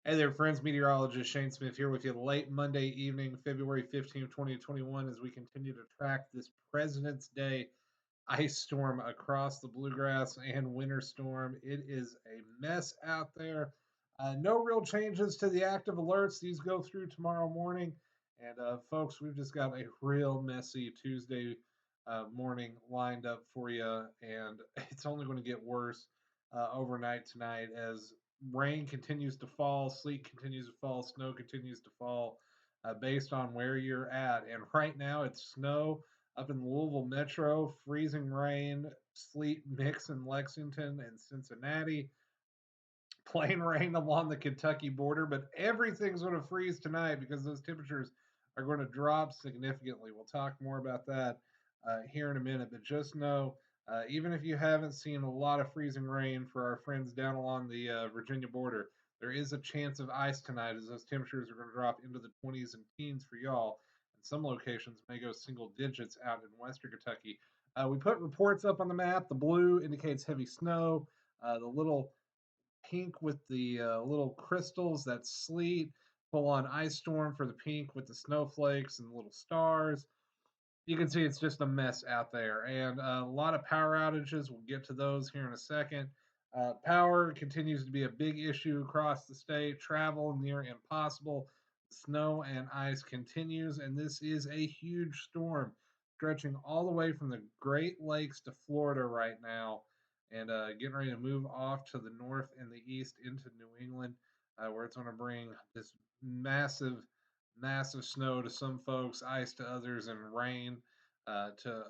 Hey there, friends. Meteorologist Shane Smith here with you late Monday evening, February 15th, 2021, as we continue to track this President's Day ice storm across the bluegrass and winter storm. It is a mess out there. No real changes to the active alerts. These go through tomorrow morning. And folks, we've just got a real messy Tuesday morning lined up for you. And it's only going to get worse overnight tonight as rain continues to fall, sleet continues to fall, snow continues to fall based on where you're at. And right now it's snow up in Louisville Metro, freezing rain, sleet mix in Lexington and Cincinnati, plain rain along the Kentucky border, but everything's going to freeze tonight because those temperatures are going to drop significantly. We'll talk more about that here in a minute, but just know even if you haven't seen a lot of freezing rain for our friends down along the Virginia border, there is a chance of ice tonight as those temperatures are going to drop into the 20s and teens for y'all. And some locations may go single digits out in western Kentucky. We put reports up on the map. The blue indicates heavy snow. The little pink with the little crystals, that's sleet. Full on ice storm for the pink with the snowflakes and the little stars. You can see it's just a mess out there, and a lot of power outages. We'll get to those here in a second. Power continues to be a big issue across the state. Travel near impossible. Snow and ice continues, and this is a huge storm stretching all the way from the Great Lakes to Florida right now, and getting ready to move off to the north and the east into New England, where it's going to bring this massive snow to some folks, ice to others, and rain to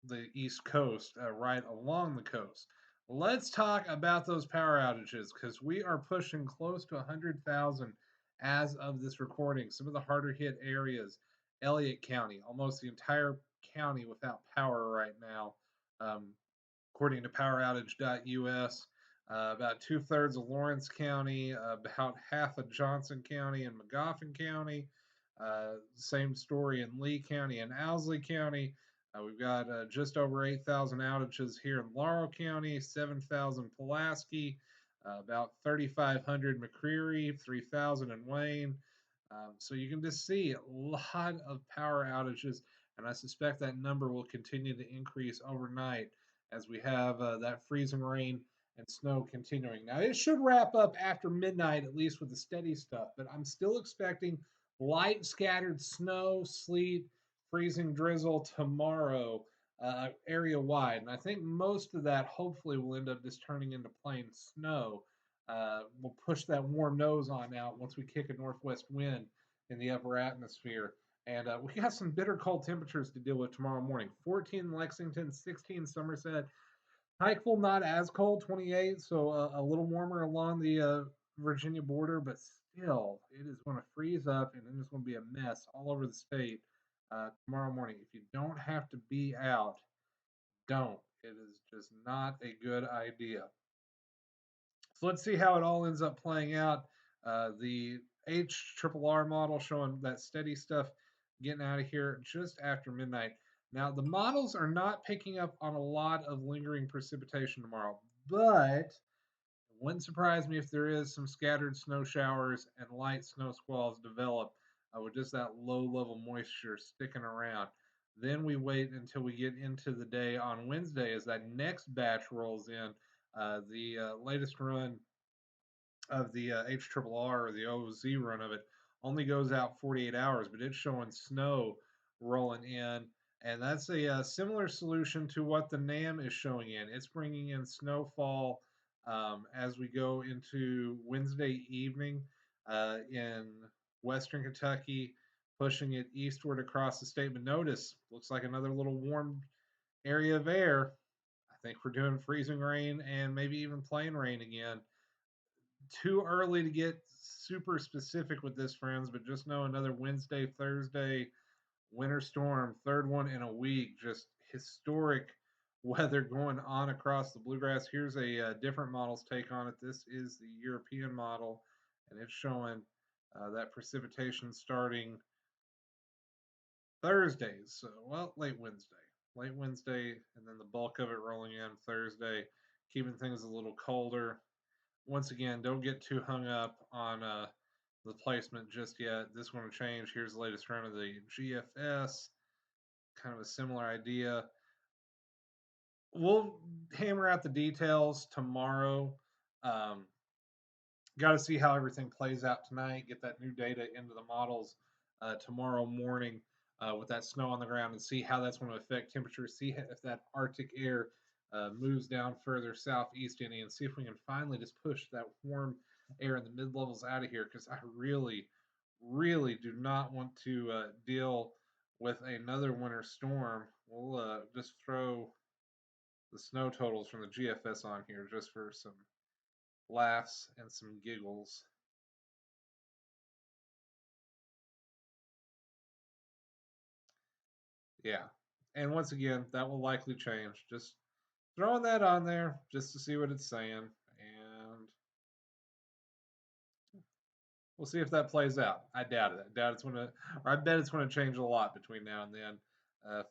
the East Coast, right along the coast. Let's talk about those power outages because we are pushing close to 100,000 as of this recording. Some of the harder hit areas, Elliott County, almost the entire county without power right now, um, according to poweroutage.us. About two-thirds of Lawrence County, about half of Johnson County and Magoffin County. Same story in Lee County and Owsley County. We've got just over 8,000 outages here in Laurel County, 7,000 Pulaski, about 3,500 McCreary, 3,000 in Wayne. So you can just see a lot of power outages, and I suspect that number will continue to increase overnight as we have that freezing rain and snow continuing. Now, it should wrap up after midnight, at least with the steady stuff, but I'm still expecting light scattered snow, sleet, freezing drizzle tomorrow, area wide. And I think most of that hopefully will end up just turning into plain snow. We'll push that warm nose on out once we kick a northwest wind in the upper atmosphere. And we got some bitter cold temperatures to deal with tomorrow morning. 14 Lexington, 16 Somerset. Pikeville not as cold, 28, so a little warmer along the Virginia border, but still, it is going to freeze up and then it's going to be a mess all over the state tomorrow morning. If you don't have to be out, don't. It is just not a good idea. So let's see how it all ends up playing out. The HRRR model showing that steady stuff getting out of here just after midnight. Now, the models are not picking up on a lot of lingering precipitation tomorrow, but it wouldn't surprise me if there is some scattered snow showers and light snow squalls develop with just that low level moisture sticking around. Then we wait until we get into the day on Wednesday as that next batch rolls in. The latest run of the HRRR or the OZ run of it only goes out 48 hours, but it's showing snow rolling in. And that's a similar solution to what the NAM is showing in. It's bringing in snowfall as we go into Wednesday evening in Western Kentucky, pushing it eastward across the state. But notice, looks like another little warm area of air. I think we're doing freezing rain and maybe even plain rain again. Too early to get super specific with this, friends, but just know another Wednesday, Thursday winter storm, third one in a week. Just historic weather going on across the bluegrass. Here's a different model's take on it. This is the European model, and it's showing that precipitation starting Thursdays. So, well, late Wednesday, and then the bulk of it rolling in Thursday, keeping things a little colder. once again, don't get too hung up on the placement just yet. This is going to change. Here's the latest run of the GFS. Kind of a similar idea. We'll hammer out the details tomorrow. Um, Got to see how everything plays out tonight. Get that new data into the models tomorrow morning with that snow on the ground, and see how that's going to affect temperature. See if that Arctic air moves down further southeast Indy, and see if we can finally just push that warm air in the mid levels out of here. Because I really, really do not want to deal with another winter storm. We'll just throw the snow totals from the GFS on here just for some laughs and some giggles. Yeah. And once again, that will likely change. Just throwing that on there just to see what it's saying. And we'll see if that plays out. I doubt it. I doubt it's going to, or I bet it's going to change a lot between now and then. If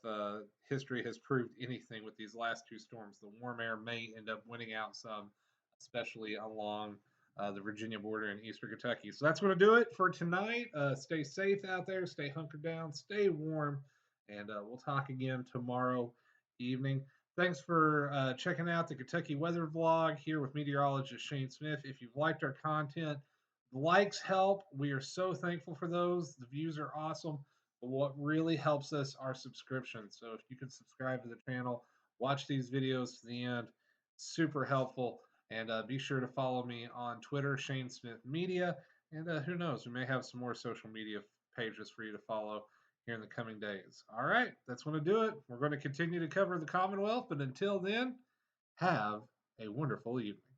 history has proved anything with these last two storms, the warm air may end up winning out some, especially along the Virginia border in eastern Kentucky. So that's going to do it for tonight. Stay safe out there, stay hunkered down, stay warm, and we'll talk again tomorrow evening. Thanks for checking out the Kentucky weather vlog here with meteorologist Shane Smith. If you've liked our content, the likes help. We are so thankful for those. The views are awesome. But what really helps us are subscriptions. So if you can subscribe to the channel, watch these videos to the end, super helpful. And be sure to follow me on Twitter, Shane Smith Media. And who knows, we may have some more social media pages for you to follow here in the coming days. All right, that's going to do it. We're going to continue to cover the Commonwealth. But until then, have a wonderful evening.